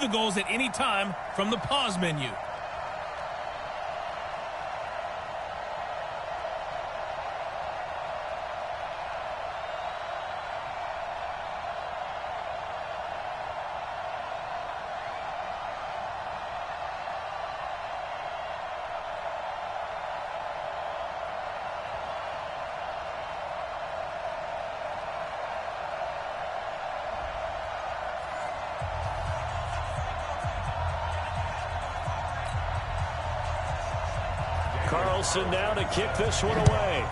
the goals at any time from the pause menu. Carlson now to kick this one away.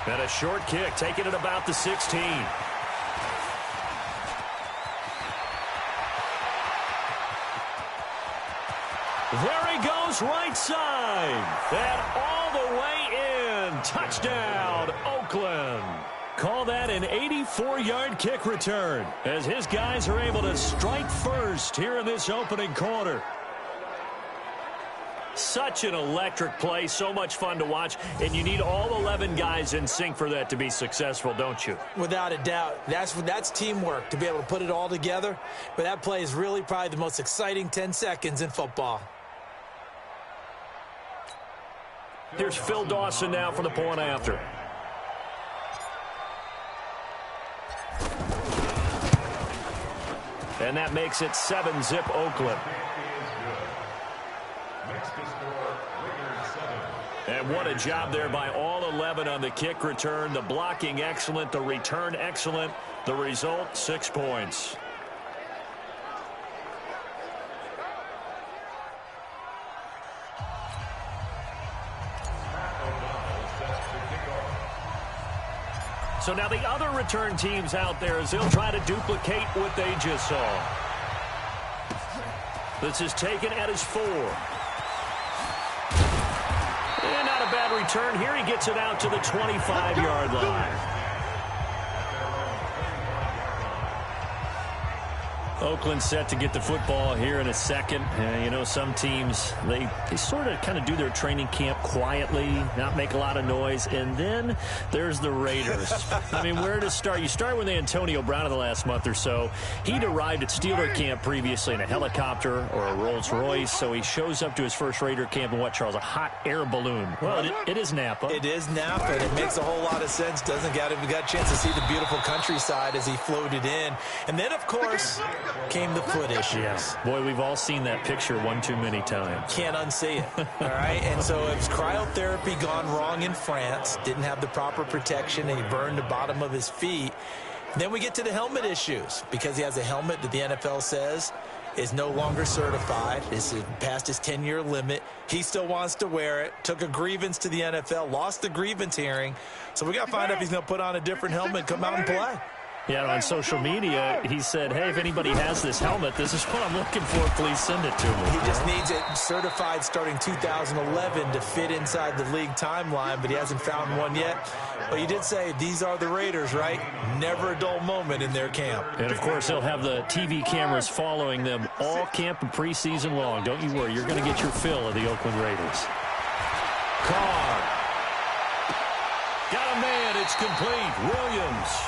And a short kick, taking it about the 16. There he goes, right side. And all the way in. Touchdown, Oakland. Call that an 84-yard kick return as his guys are able to strike first here in this opening quarter. Such an electric play, so much fun to watch, and you need all 11 guys in sync for that to be successful, don't you? Without a doubt. That's teamwork, to be able to put it all together. But that play is really probably the most exciting 10 seconds in football. Here's Phil Dawson now for the point after. And that makes it 7-zip Oakland. And what a job there by all 11 on the kick return. The blocking excellent, the return excellent. The result, 6 points. So now the other return teams out there as they'll try to duplicate what they just saw. This is taken at his 4. And not a bad return here. He gets it out to the 25-yard line. Oakland set to get the football here in a second. You know, some teams, they sort of kind of do their training camp quietly, not make a lot of noise, and then there's the Raiders. I mean, where to start? You start with Antonio Brown in the last month or so. He'd arrived at Steeler camp previously in a helicopter or a Rolls Royce, so he shows up to his first Raider camp in what, Charles? A hot air balloon. Well, it is Napa. It is Napa, and it makes a whole lot of sense. We got a chance to see the beautiful countryside as he floated in. And then, of course, came the foot issues. Yes. Boy, we've all seen that picture one too many times. Can't unsee it. All right? And so it was cryotherapy gone wrong in France. Didn't have the proper protection, and he burned the bottom of his feet. Then we get to the helmet issues because he has a helmet that the NFL says is no longer certified. This is past his 10-year limit. He still wants to wear it. Took a grievance to the NFL. Lost the grievance hearing. So we got to find out if he's going to put on a different helmet and come out and play. Yeah, on social media, he said, hey, if anybody has this helmet, this is what I'm looking for. Please send it to me. He just needs it certified starting 2011 to fit inside the league timeline, but he hasn't found one yet. But you did say these are the Raiders, right? Never a dull moment in their camp. And, of course, they'll have the TV cameras following them all camp and preseason long. Don't you worry. You're going to get your fill of the Oakland Raiders. Carr. Got a man. It's complete. Williams.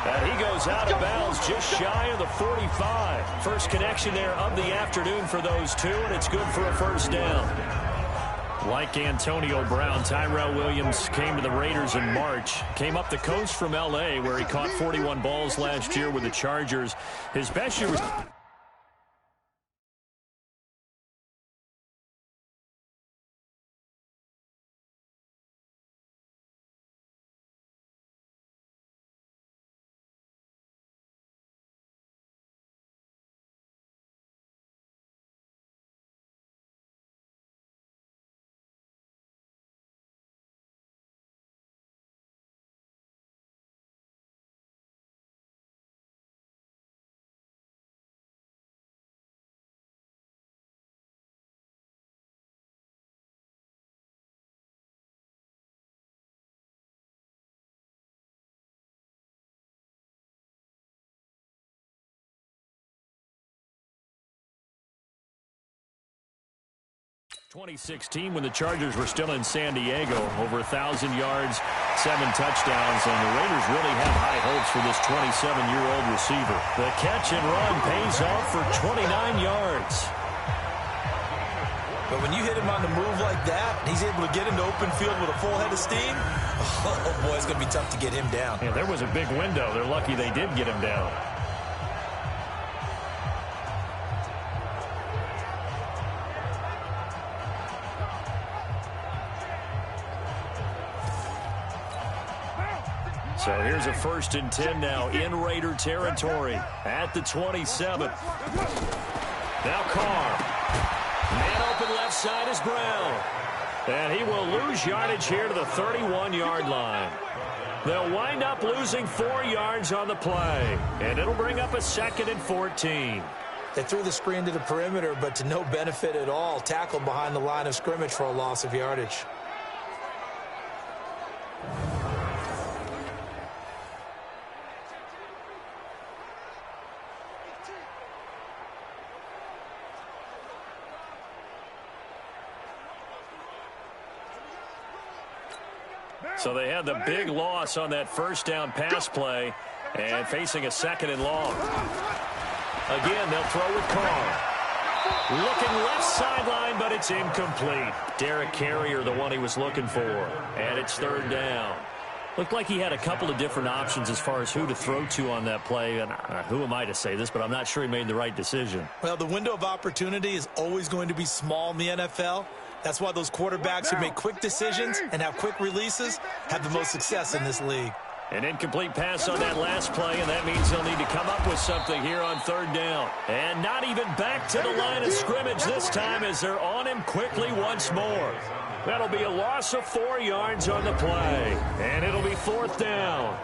And he goes out of bounds just shy of the 45. First connection there of the afternoon for those two, and it's good for a first down. Like Antonio Brown, Tyrell Williams came to the Raiders in March. Came up the coast from L.A., where he caught 41 balls last year with the Chargers. His best year was 2016, when the Chargers were still in San Diego, over 1,000 yards, 7 touchdowns, and the Raiders really have high hopes for this 27-year-old receiver. The catch and run pays off for 29 yards. But when you hit him on the move like that, he's able to get into open field with a full head of steam, oh boy, it's going to be tough to get him down. Yeah, there was a big window. They're lucky they did get him down. So here's a 1st and 10 now in Raider territory at the 27. Now Carr. Man open left side is Brown. And he will lose yardage here to the 31-yard line. They'll wind up losing 4 yards on the play. And it'll bring up a 2nd and 14. They threw the screen to the perimeter, but to no benefit at all. Tackled behind the line of scrimmage for a loss of yardage. So they had the big loss on that 1st down pass play and facing a 2nd and long. Again, they'll throw with Carr. Looking left sideline, but it's incomplete. Derek Carrier, the one he was looking for. And it's 3rd down. Looked like he had a couple of different options as far as who to throw to on that play. And who am I to say this, but I'm not sure he made the right decision. Well, the window of opportunity is always going to be small in the NFL. That's why those quarterbacks who make quick decisions and have quick releases have the most success in this league. An incomplete pass on that last play, and that means they'll need to come up with something here on 3rd down. And not even back to the line of scrimmage this time as they're on him quickly once more. That'll be a loss of 4 yards on the play, and it'll be 4th down.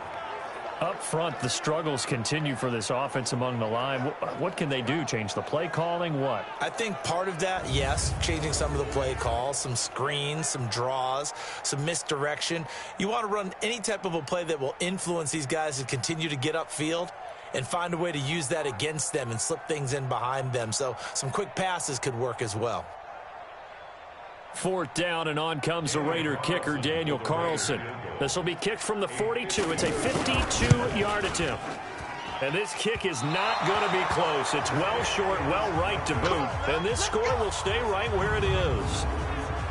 Up front, the struggles continue for this offense among the line. What can they do? Change the play calling? What? I think part of that, yes, changing some of the play calls, some screens, some draws, some misdirection. You want to run any type of a play that will influence these guys to continue to get upfield and find a way to use that against them and slip things in behind them. So some quick passes could work as well. 4th down, and on comes the Raider kicker, Daniel Carlson. This will be kicked from the 42. It's a 52-yard attempt. And this kick is not going to be close. It's well short, well right to boot. And this score will stay right where it is.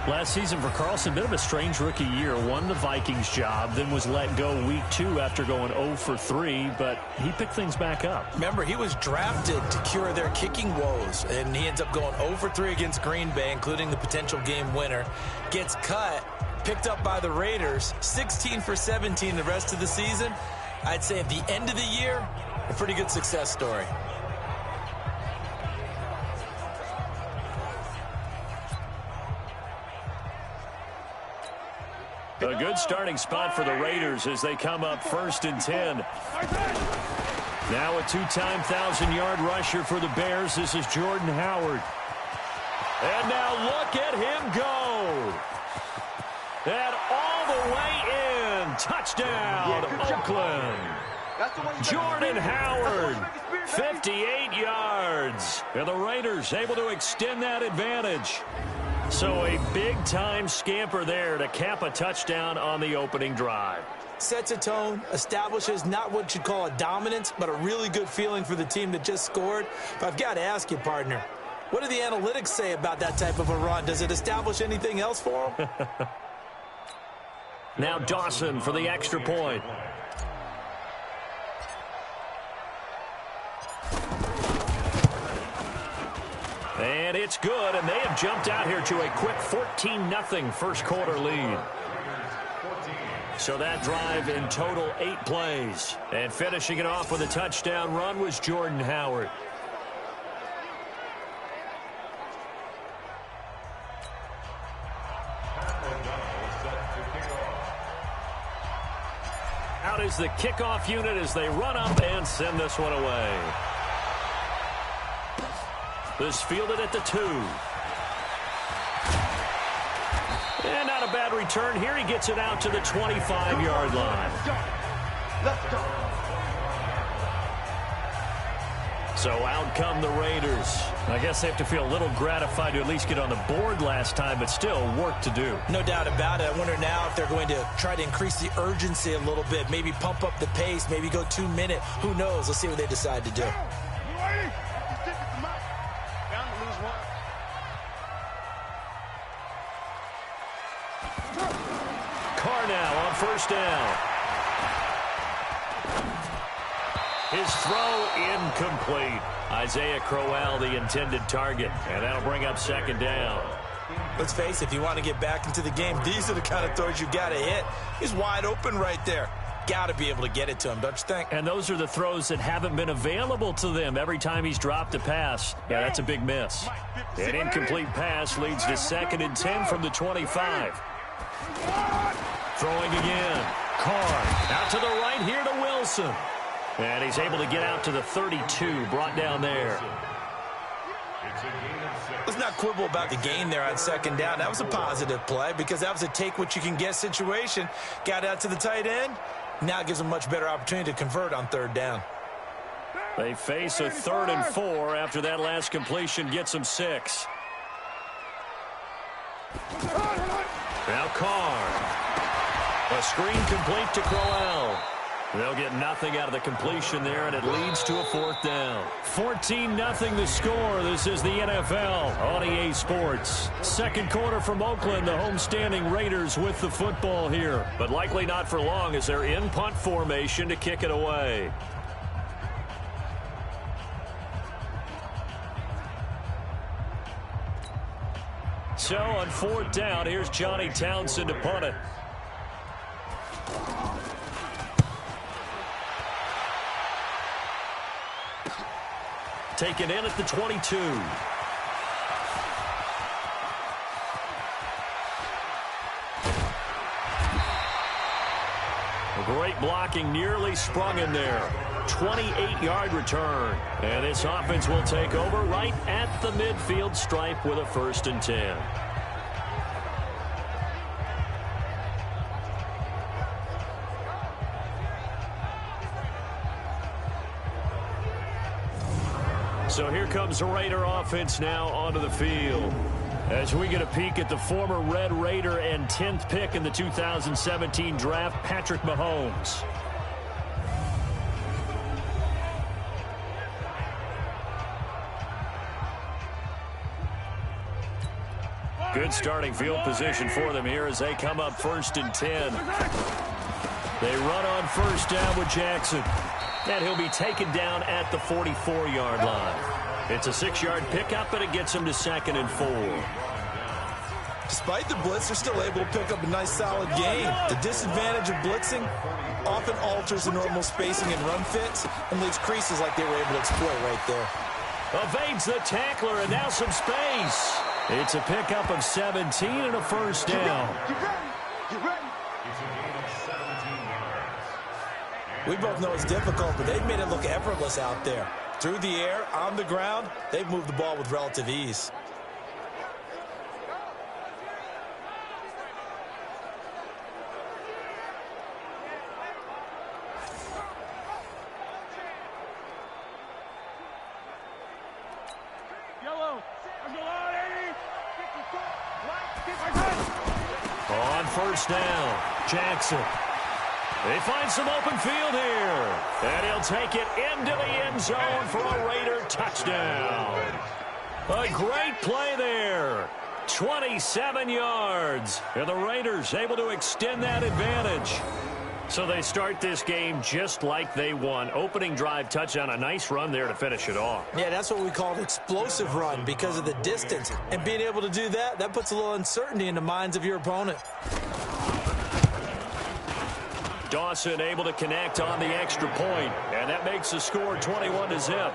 Last season for Carlson, a bit of a strange rookie year. Won the Vikings job, then was let go week 2 after going 0 for 3, but he picked things back up. Remember, he was drafted to cure their kicking woes, and he ends up going 0 for 3 against Green Bay, including the potential game winner. Gets cut, picked up by the Raiders, 16 for 17 the rest of the season. I'd say at the end of the year, a pretty good success story. A good starting spot for the Raiders as they come up 1st and 10. Now a 2-time 1,000-yard rusher for the Bears. This is Jordan Howard. And now look at him go. And all the way in. Touchdown, Oakland. Jordan Howard, 58 yards. And the Raiders able to extend that advantage. So a big-time scamper there to cap a touchdown on the opening drive. Sets a tone, establishes not what you'd call a dominance, but a really good feeling for the team that just scored. But I've got to ask you, partner, what do the analytics say about that type of a run? Does it establish anything else for them? Now Dawson for the extra point. And it's good, and they have jumped out here to a quick 14-0 first quarter lead. So that drive in total 8 plays. And finishing it off with a touchdown run was Jordan Howard. Out is the kickoff unit as they run up and send this one away. This fielded at the 2. And not a bad return here. He gets it out to the 25-yard line. So out come the Raiders. I guess they have to feel a little gratified to at least get on the board last time, but still work to do. No doubt about it. I wonder now if they're going to try to increase the urgency a little bit, maybe pump up the pace, maybe go 2 minute. Who knows? Let's see what they decide to do. Carr now on first down. His throw incomplete. Isaiah Crowell, the intended target, and that'll bring up second down. Let's face it, if you want to get back into the game, these are the kind of throws you got to hit. He's wide open right there. Got to be able to get it to him, don't you think? And those are the throws that haven't been available to them every time he's dropped a pass. Yeah, that's a big miss. An incomplete pass leads to 2nd and 10 from the 25. Throwing again. Carr out to the right here to Wilson. And he's able to get out to the 32, brought down there. Let's not quibble about the gain there on 2nd down. That was a positive play because that was a take-what-you-can-get situation. Got out to the tight end. Now gives them a much better opportunity to convert on 3rd down. They face a 3rd and 4 after that last completion gets them 6. Now Carr. A screen complete to Crowell. They'll get nothing out of the completion there, and it leads to a 4th down. 14-0 the score. This is the NFL on EA Sports. Second quarter from Oakland, the homestanding Raiders with the football here. But likely not for long as they're in punt formation to kick it away. So on 4th down, here's Johnny Townsend to punt it. Taken in at the 22. Great blocking, nearly sprung in there. 28-yard return. And this offense will take over right at the midfield stripe with a 1st and 10. So here comes the Raider offense now onto the field. As we get a peek at the former Red Raider and 10th pick in the 2017 draft, Patrick Mahomes. Good starting field position for them here as they come up 1st and 10. They run on 1st down with Jackson. And he'll be taken down at the 44-yard line. It's a 6-yard pickup, and it gets him to 2nd and 4. Despite the blitz, they're still able to pick up a nice, solid gain. The disadvantage of blitzing often alters the normal spacing and run fits and leaves creases like they were able to exploit right there. Evades the tackler, and now some space. It's a pickup of 17 and a 1st down. We both know it's difficult, but they've made it look effortless out there. Through the air, on the ground, they've moved the ball with relative ease. On 1st down, Jackson. They find some open field here. And he'll take it into the end zone for a Raider touchdown. A great play there. 27 yards. And the Raiders able to extend that advantage. So they start this game just like they won. Opening drive touchdown, a nice run there to finish it off. Yeah, that's what we call an explosive run because of the distance. And being able to do that, that puts a little uncertainty in the minds of your opponent. Dawson able to connect on the extra point, and that makes the score 21-0.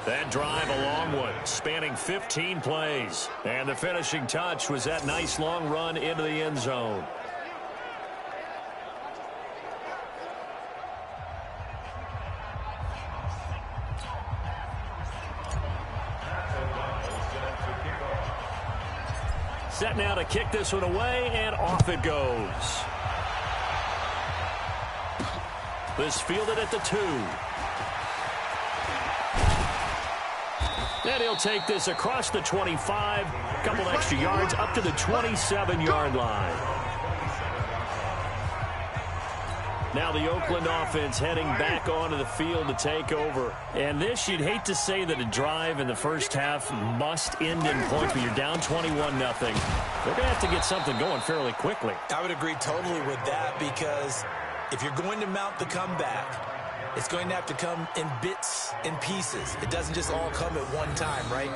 That drive a long one, spanning 15 plays. And the finishing touch was that nice long run into the end zone. Set now to kick this one away, and off it goes. This fielded at the 2. And he'll take this across the 25, a couple extra yards up to the 27-yard line. Now the Oakland offense heading back onto the field to take over. And this, you'd hate to say that a drive in the first half must end in points, but you're down 21-0. They're going to have to get something going fairly quickly. I would agree totally with that, because if you're going to mount the comeback, it's going to have to come in bits and pieces. It doesn't just all come at one time, right?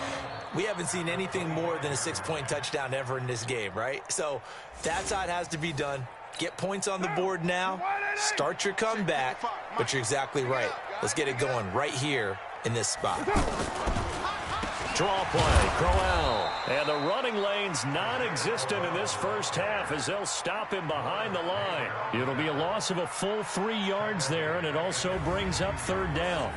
We haven't seen anything more than a 6-point touchdown ever in this game, right? So that's how it has to be done. Get points on the board now. Start your comeback. But you're exactly right. Let's get it going right here in this spot. Draw play, Crowell. And the running lane's non-existent in this first half as they'll stop him behind the line. It'll be a loss of a full 3 yards there, and it also brings up third down.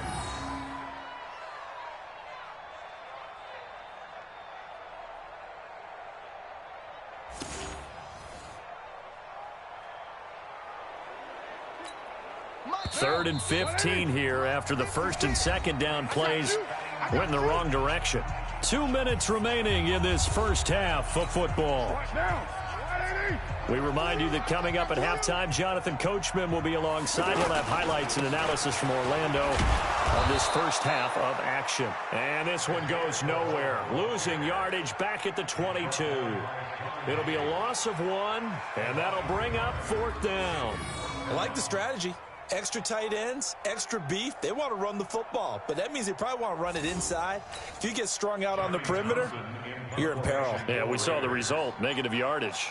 Third and 15 here after the first and second down plays went in the wrong direction. 2 minutes remaining in this first half of football. We remind you that coming up at halftime, Jonathan Coachman will be alongside. He'll have highlights and analysis from Orlando on this first half of action. And this one goes nowhere. Losing yardage back at the 22. It'll be a loss of 1, and that'll bring up fourth down. I like the strategy. Extra tight ends, extra beef. They want to run the football, but that means they probably want to run it inside. If you get strung out on the perimeter, you're in peril. Yeah, we saw the result, negative yardage.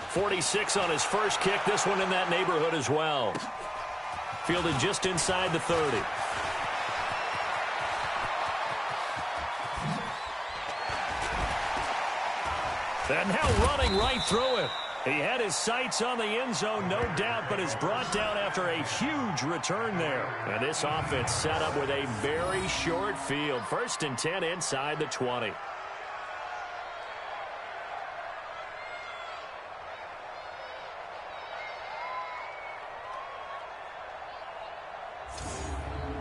46 on his first kick. This one in that neighborhood as well. Fielded just inside the 30. And now running right through it. He had his sights on the end zone, no doubt, but is brought down after a huge return there. And this offense set up with a very short field. First and 10 inside the 20.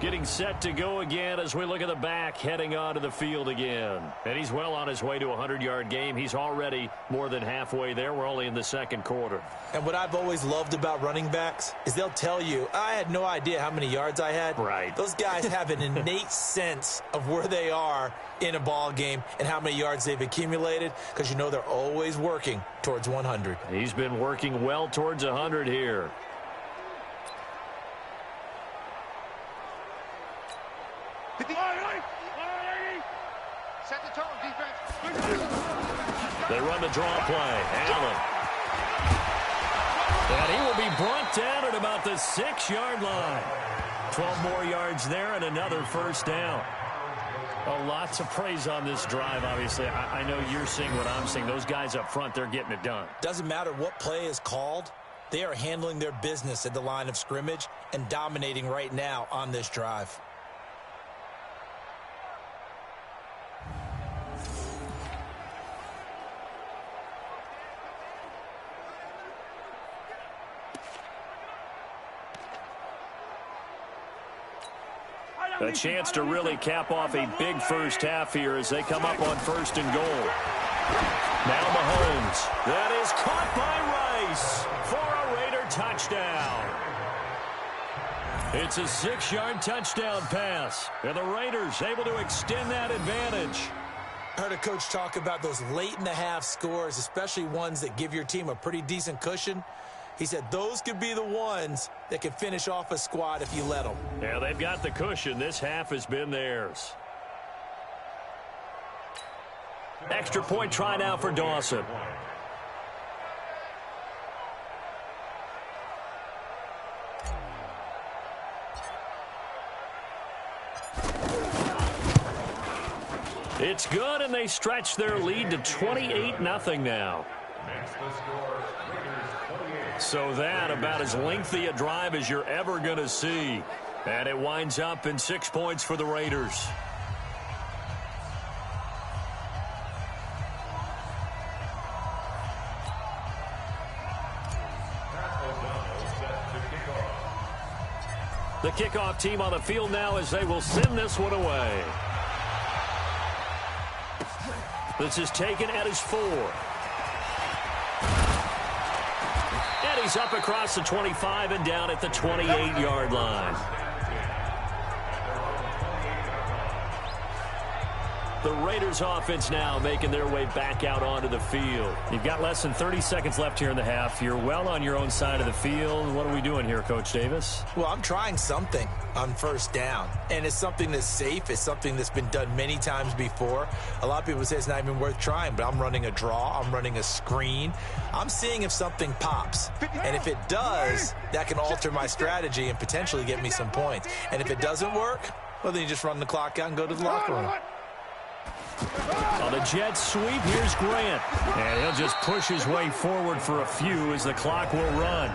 Getting set to go again as we look at the back heading onto the field again. And he's well on his way to a 100-yard game. He's already more than halfway there. We're only in the second quarter. And what I've always loved about running backs is they'll tell you, I had no idea how many yards I had. Right. Those guys have an innate sense of where they are in a ball game and how many yards they've accumulated, because you know they're always working towards 100. He's been working well towards 100 here. Set the tone, defense. They run the draw play. Allen. And he will be brought down at about the 6-yard line. 12 more yards there and another first down. Oh, lots of praise on this drive, obviously. I know you're seeing what I'm seeing. Those guys up front, they're getting it done. Doesn't matter what play is called. They are handling their business at the line of scrimmage and dominating right now on this drive. A chance to really cap off a big first half here as they come up on first and goal. Now Mahomes. That is caught by Rice for a Raider touchdown. It's a 6-yard touchdown pass. And the Raiders able to extend that advantage. I heard a coach talk about those late-in-the-half scores, especially ones that give your team a pretty decent cushion. He said those could be the ones that can finish off a squad if you let them. Yeah, they've got the cushion. This half has been theirs. Extra point try now for Dawson. It's good, and they stretch their lead to 28-0 now. So that about as lengthy a drive as you're ever going to see. And it winds up in 6 points for the Raiders. The kickoff team on the field now as they will send this one away. This is taken at his 4. And he's up across the 25 and down at the 28-yard line. The Raiders offense now making their way back out onto the field. You've got less than 30 seconds left here in the half. You're well on your own side of the field. What are we doing here, Coach Davis? Well, I'm trying something on first down, and it's something that's safe. It's something that's been done many times before. A lot of people say it's not even worth trying, but I'm running a draw. I'm running a screen. I'm seeing if something pops, and if it does, that can alter my strategy and potentially get me some points. And if it doesn't work, well, then you just run the clock out and go to the locker room. On the jet sweep, here's Grant. And he'll just push his way forward for a few as the clock will run.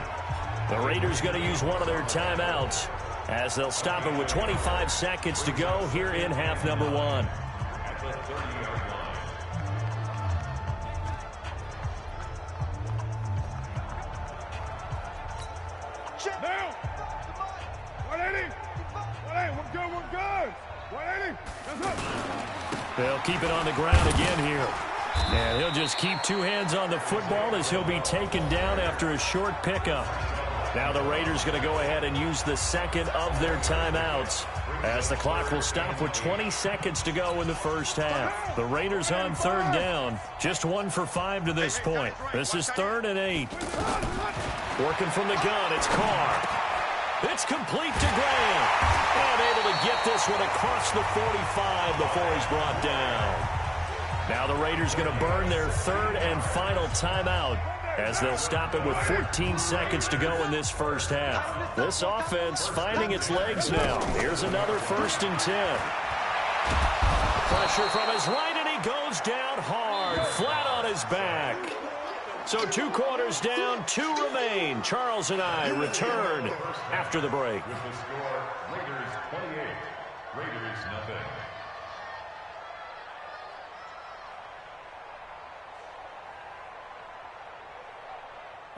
The Raiders going to use one of their timeouts as they'll stop it with 25 seconds to go here in half number 1. Now! 180! 180, we're good! 180, that's up! They'll keep it on the ground again here. And he'll just keep 2 hands on the football as he'll be taken down after a short pickup. Now the Raiders going to go ahead and use the second of their timeouts as the clock will stop with 20 seconds to go in the first half. The Raiders on third down, just 1 for 5 to this point. This is 3rd and 8. Working from the gun, it's Carr. It's complete to Graham. And able to get this one across the 45 before he's brought down. Now the Raiders going to burn their 3rd and final timeout as they'll stop it with 14 seconds to go in this first half. This offense finding its legs now. Here's another 1st and 10. Pressure from his right, and he goes down hard, flat on his back. So 2 quarters down, 2 remain. Charles and I return after the break. Raiders 28, Raiders nothing.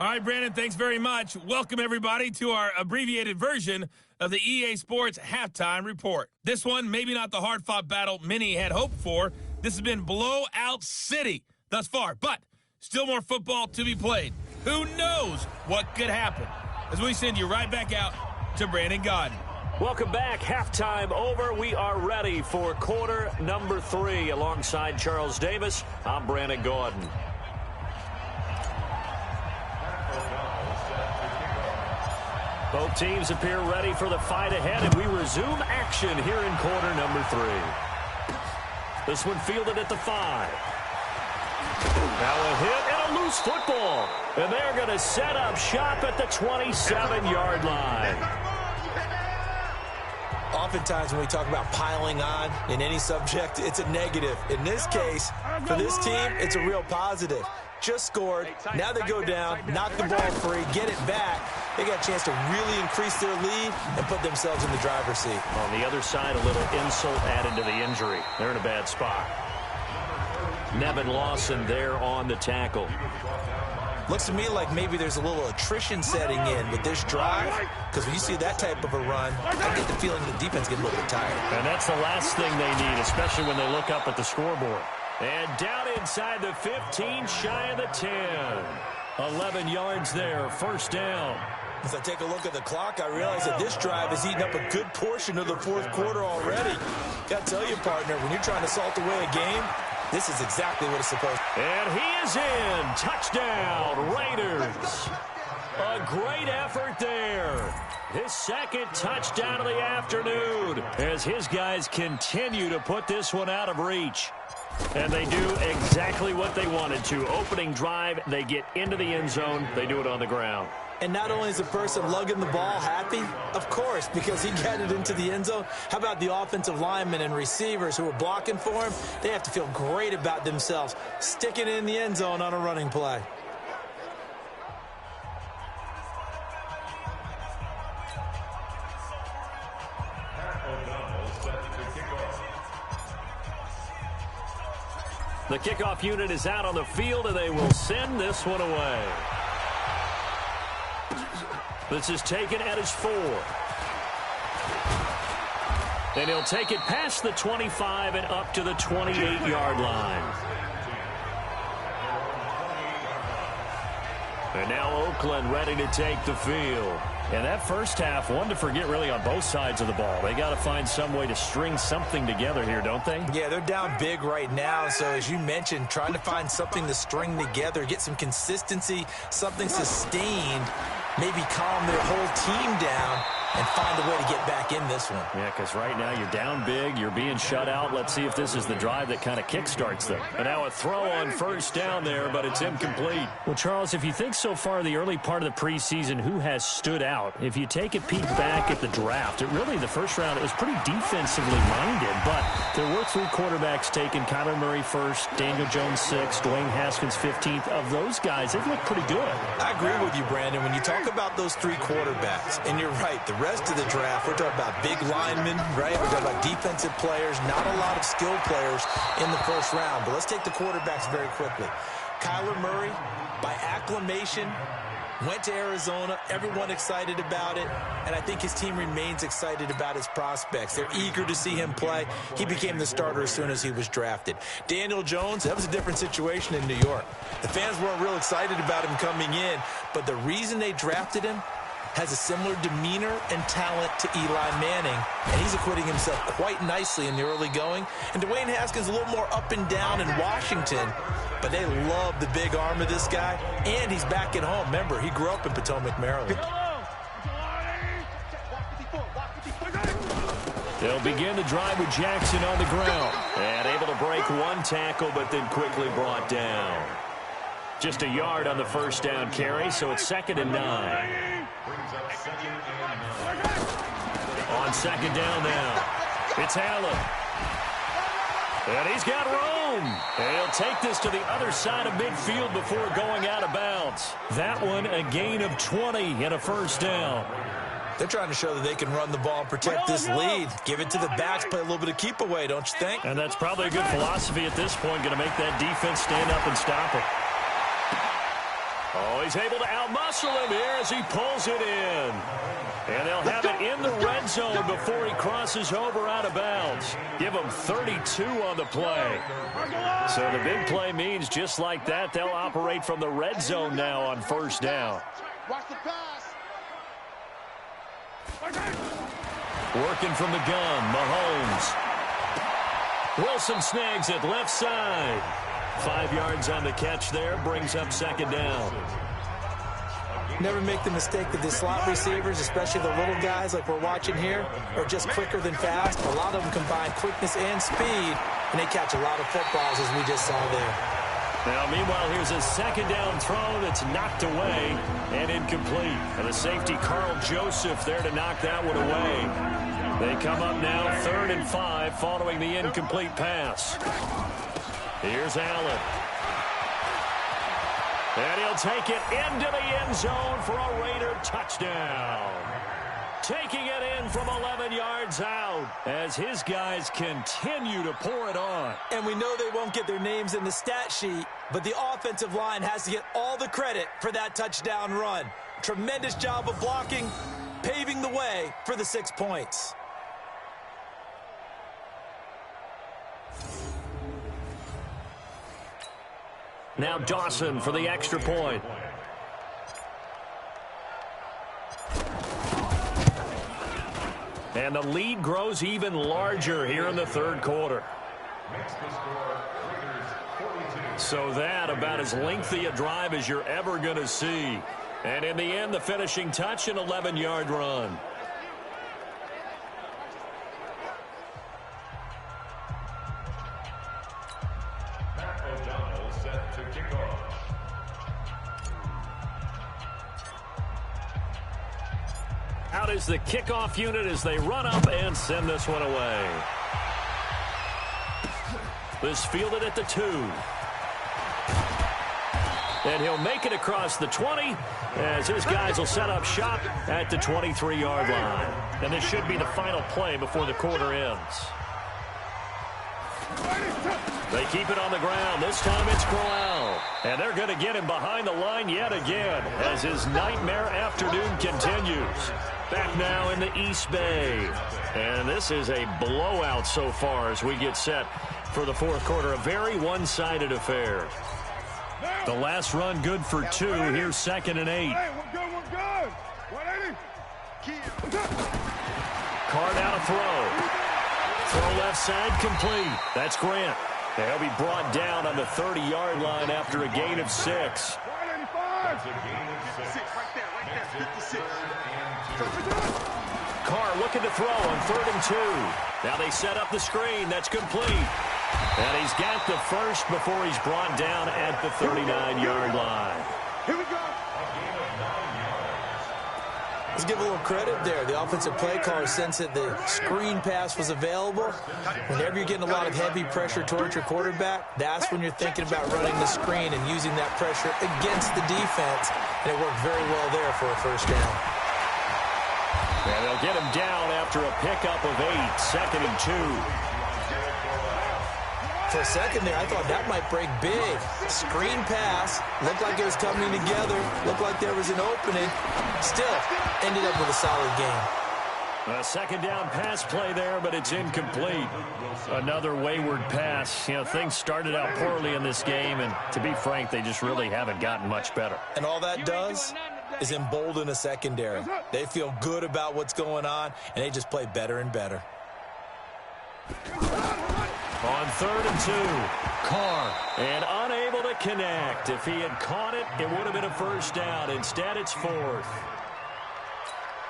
All right, Brandon, thanks very much. Welcome, everybody, to our abbreviated version of the EA Sports Halftime Report. This one, maybe not the hard-fought battle many had hoped for. This has been blowout city thus far, but still more football to be played. Who knows what could happen? As we send you right back out to Brandon Gaudin. Welcome back. Halftime over. We are ready for quarter number 3. Alongside Charles Davis, I'm Brandon Gaudin. Both teams appear ready for the fight ahead, and we resume action here in quarter number 3. This one fielded at the 5. Now a hit and a loose football. And they're going to set up shop at the 27-yard line. Oftentimes when we talk about piling on in any subject, it's a negative. In this case, for this team, it's a real positive. Just scored. Now they go down, knock the ball free, get it back. They got a chance to really increase their lead and put themselves in the driver's seat. On the other side, a little insult added to the injury. They're in a bad spot. Nevin Lawson there on the tackle. Looks to me like maybe there's a little attrition setting in with this drive, because when you see that type of a run, I get the feeling the defense gets a little bit tired. And that's the last thing they need, especially when they look up at the scoreboard. And down inside the 15, shy of the 10. 11 yards there, first down. As I take a look at the clock, I realize that this drive has eaten up a good portion of the fourth quarter already. Got to tell you, partner, when you're trying to salt away a game, this is exactly what it's supposed to be. And he is in. Touchdown, Raiders. A great effort there. His second touchdown of the afternoon as his guys continue to put this one out of reach. And they do exactly what they wanted to. Opening drive, they get into the end zone. They do it on the ground. And not only is the person lugging the ball happy, of course, because he got it into the end zone. How about the offensive linemen and receivers who are blocking for him? They have to feel great about themselves, sticking it in the end zone on a running play. The kickoff unit is out on the field, and they will send this one away. This is taken at his 4. And he'll take it past the 25 and up to the 28-yard line. And now Oakland ready to take the field. And that first half, one to forget really on both sides of the ball. They got to find some way to string something together here, don't they? Yeah, they're down big right now. So as you mentioned, trying to find something to string together, get some consistency, something sustained, maybe calm their whole team down and find a way to get back in this one. Yeah, because right now you're down big, you're being shut out. Let's see if this is the drive that kind of kickstarts them. And now a throw on first down there, but it's incomplete. Well, Charles, if you think so far the early part of the preseason, who has stood out? If you take a peek back at the draft, the first round, it was pretty defensively minded, but there were 3 quarterbacks taken. Kyler Murray first, Daniel Jones 6th, Dwayne Haskins 15th. Of those guys, they've looked pretty good. I agree with you, Brandon. When you talk about those 3 quarterbacks, and you're right, the rest of the draft, we're talking about big linemen, right? We're talking about defensive players, not a lot of skill players in the first round. But let's take the quarterbacks very quickly. Kyler Murray, by acclamation, went to Arizona. Everyone excited about it. And I think his team remains excited about his prospects. They're eager to see him play. He became the starter as soon as he was drafted. Daniel Jones, that was a different situation in New York. The fans weren't real excited about him coming in. But the reason they drafted him has a similar demeanor and talent to Eli Manning, and he's acquitting himself quite nicely in the early going. And Dwayne Haskins a little more up and down in Washington, but they love the big arm of this guy, and he's back at home. Remember, he grew up in Potomac, Maryland. They'll begin the drive with Jackson on the ground, and able to break 1 tackle, but then quickly brought down. Just a yard on the first down carry, so it's 2nd and 9. On 2nd down now, it's Allen. And he's got room. And he'll take this to the other side of midfield before going out of bounds. That one, a gain of 20 and a first down. They're trying to show that they can run the ball and protect this lead. Give it to the backs, play a little bit of keep away, don't you think? And that's probably a good philosophy at this point, going to make that defense stand up and stop it. Oh, he's able to outmuscle him here as he pulls it in. And they'll have it in the red zone before he crosses over out of bounds. Give him 32 on the play. So the big play means just like that, they'll operate from the red zone now on first down. Watch the pass. Working from the gun, Mahomes. Wilson snags it left side. 5 yards on the catch there, brings up 2nd down. Never make the mistake that the slot receivers, especially the little guys like we're watching here, are just quicker than fast. A lot of them combine quickness and speed, and they catch a lot of footballs, as we just saw there. Now, meanwhile, here's a 2nd down throw that's knocked away and incomplete. And the safety, Carl Joseph, there to knock that one away. They come up now 3rd and 5 following the incomplete pass. Here's Allen. And he'll take it into the end zone for a Raider touchdown. Taking it in from 11 yards out as his guys continue to pour it on. And we know they won't get their names in the stat sheet, but the offensive line has to get all the credit for that touchdown run. Tremendous job of blocking, paving the way for the 6 points. Now Dawson for the extra point. And the lead grows even larger here in the 3rd quarter. So that about as lengthy a drive as you're ever going to see. And in the end, the finishing touch, an 11-yard run. Out is the kickoff unit as they run up and send this one away. This fielded at the 2. And he'll make it across the 20 as his guys will set up shop at the 23-yard line. And this should be the final play before the quarter ends. They keep it on the ground. This time it's Crowell. And they're going to get him behind the line yet again as his nightmare afternoon continues. Back now in the East Bay. And And this is a blowout so far as we get set for the fourth quarter. A very one-sided affair. The last run good for 2. Here's 2nd and 8. One good. 180. Card out a throw. Throw left side complete. That's Grant. He'll be brought down on the 30-yard line after a gain of 6. 185. Carr looking to throw on 3rd and 2. Now they set up the screen. That's complete. And he's got the first before he's brought down at the 39-yard line. Here we go. Let's give a little credit there. The offensive play caller sensed that the screen pass was available. Whenever you're getting a lot of heavy pressure towards your quarterback, that's when you're thinking about running the screen and using that pressure against the defense. And it worked very well there for a first down. And they'll get him down after a pickup of 8. 2nd and 2. For a second there, I thought that might break big. Screen pass. Looked like it was coming together. Looked like there was an opening. Still, ended up with a solid game. A 2nd down pass play there, but it's incomplete. Another wayward pass. You know, things started out poorly in this game, and to be frank, they just really haven't gotten much better. And all that does is embolden a secondary. They feel good about what's going on, and they just play better and better. On 3rd and 2, Carr, and unable to connect. If he had caught it, it would have been a first down. Instead, it's 4th.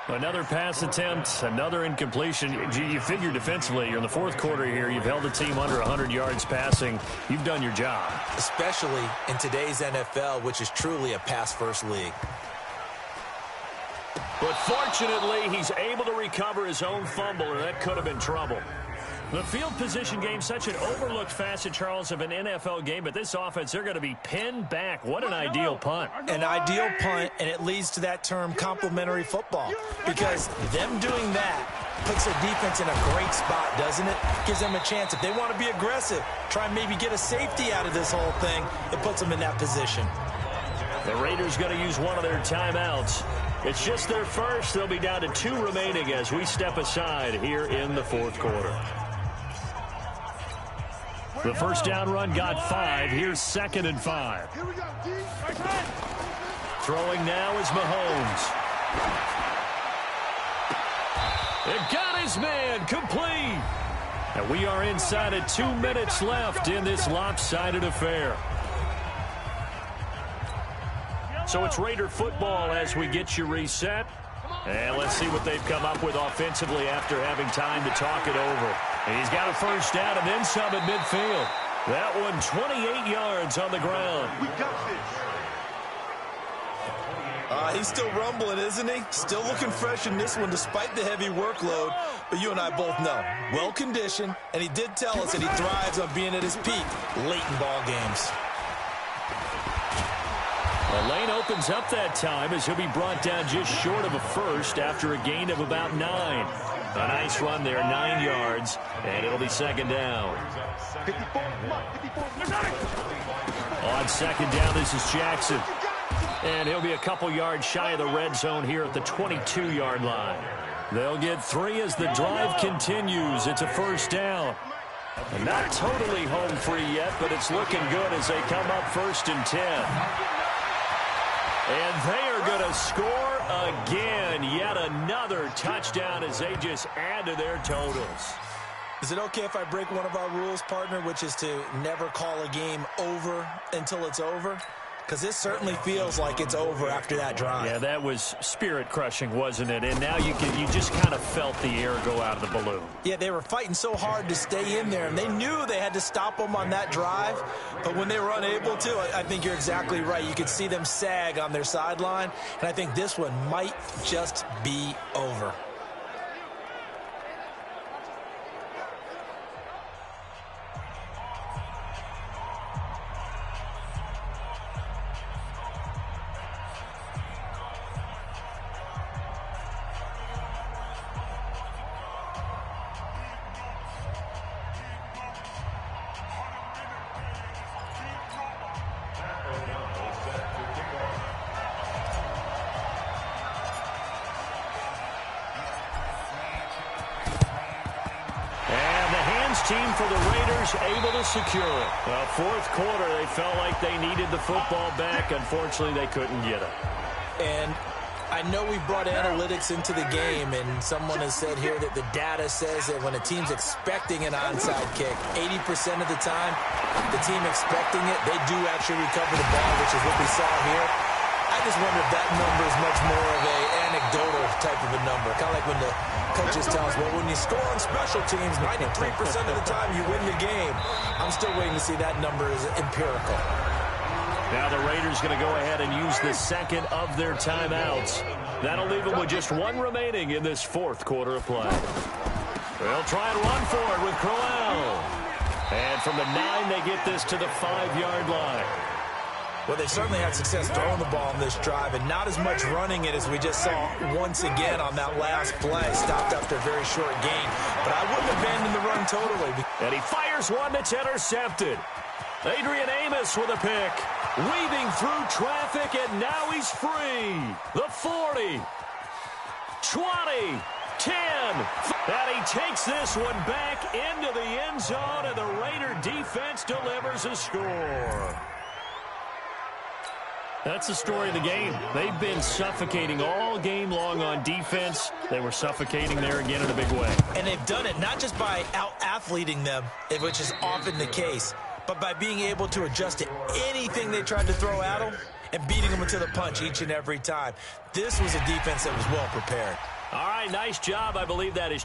Another pass attempt, another incompletion. You figure defensively, you're in the fourth quarter here. You've held the team under 100 yards passing. You've done your job. Especially in today's NFL, which is truly a pass-first league. But fortunately, he's able to recover his own fumble, or that could have been trouble. The field position game, such an overlooked facet, Charles, of an NFL game, but this offense, they're going to be pinned back. What an ideal punt. An ideal punt, and it leads to that term complementary football, because them doing that puts their defense in a great spot, doesn't it? Gives them a chance. If they want to be aggressive, try and maybe get a safety out of this whole thing, it puts them in that position. The Raiders going to use one of their timeouts. It's just their first. They'll be down to 2 remaining as we step aside here in the fourth quarter. The first down run got 5. Here's 2nd and 5. Throwing now is Mahomes. It got his man complete. And we are inside of 2 minutes left in this lopsided affair. So it's Raider football as we get you reset. And let's see what they've come up with offensively after having time to talk it over. He's got a first down and then some at midfield. That one 28 yards on the ground. We got this. He's still rumbling, isn't he? Still looking fresh in this one despite the heavy workload. But you and I both know, well-conditioned, and he did tell us that he thrives on being at his peak late in ball games. The lane opens up that time as he'll be brought down just short of a first after a gain of about 9. A nice run there, 9 yards, and it'll be 2nd down. 54, come on, 54. On 2nd down, this is Jackson. And he'll be a couple yards shy of the red zone here at the 22-yard line. They'll get 3 as the drive continues. It's a first down. And not totally home free yet, but it's looking good as they come up 1st and 10. And they are going to score again. Yet another touchdown as they just add to their totals. Is it okay if I break one of our rules, partner, which is to never call a game over until it's over? Because this certainly feels like it's over after that drive. Yeah, that was spirit-crushing, wasn't it? And now you just kind of felt the air go out of the balloon. Yeah, they were fighting so hard to stay in there, and they knew they had to stop them on that drive. But when they were unable to, I think you're exactly right. You could see them sag on their sideline, and I think this one might just be over. team for the Raiders able to secure it. Well, fourth quarter, they felt like they needed the football back. Unfortunately, they couldn't get it. And I know we brought analytics into the game, and someone has said here that the data says that when a team's expecting an onside kick, 80% of the time, the team expecting it, they do actually recover the ball, which is what we saw here. I just wonder if that number is much more of an anecdotal type of a number. Kind of like when the coaches tell us, well, when you score on special teams, 93% of the time you win the game. I'm still waiting to see that number is empirical. Now the Raiders going to go ahead and use the second of their timeouts. That'll leave them with just one remaining in this fourth quarter of play. They'll try and run for it with Crowell. And from the 9, they get this to the 5-yard line. Well, they've certainly had success throwing the ball on this drive, and not as much running it as we just saw once again on that last play. Stopped after a very short gain, but I wouldn't abandon the run totally. And he fires one that's intercepted. Adrian Amos with a pick. Weaving through traffic, and now he's free. The 40, 20, 10. And he takes this one back into the end zone, and the Raider defense delivers a score. That's the story of the game. They've been suffocating all game long on defense. They were suffocating there again in a big way. And they've done it not just by out-athleting them, which is often the case, but by being able to adjust to anything they tried to throw at them and beating them into the punch each and every time. This was a defense that was well prepared. All right, nice job. I believe that is